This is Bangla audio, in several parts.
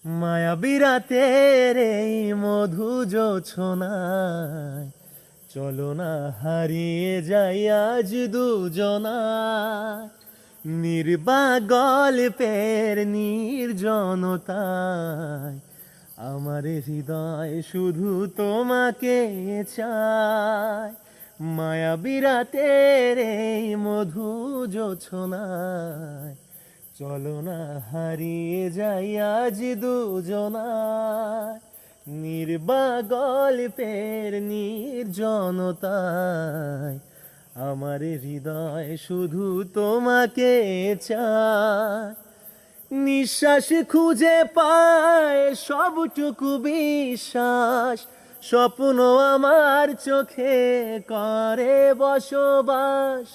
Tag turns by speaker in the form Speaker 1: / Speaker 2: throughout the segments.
Speaker 1: মায়াবী রাতের এই মধু জোছনায় চলো না হারিয়ে যাই আজ দুজনায়। নির্বাক গল্পের নির্জনতায় আমার হৃদয় শুধু তোমাকে চায়। মায়াবী রাতের এই মধু জোছনায় চলো না হারিয়ে যাই আজ দুজনায়। নির্বাক গল্পের নির্জনতায় আমার হৃদয় শুধু তোমাকে চায়। নিঃশ্বাস খুঁজে পায় সবটুকু বিশ্বাস, স্বপ্ন আমার চোখে করে বসবাস।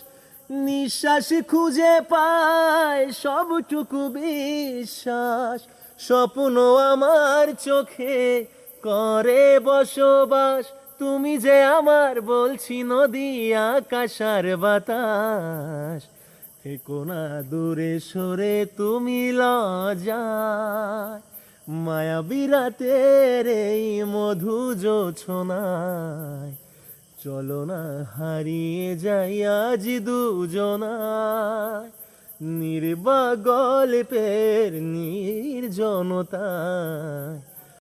Speaker 1: নিঃশ্বাস খুঁজে পায় সবটুকু বিশ্বাস, স্বপ্ন আমার চোখে করে বসবাস। তুমি যে আমার বলছি নদী আকাশ আর বাতাস, থেকো না দূরে সরে তুমি লজ্জায়। মায়াবী রাতের এই মধু জোছনায় চলো না হারিয়ে যাই আজ দুজনায়। নির্বাক গল্পের নির্জনতায়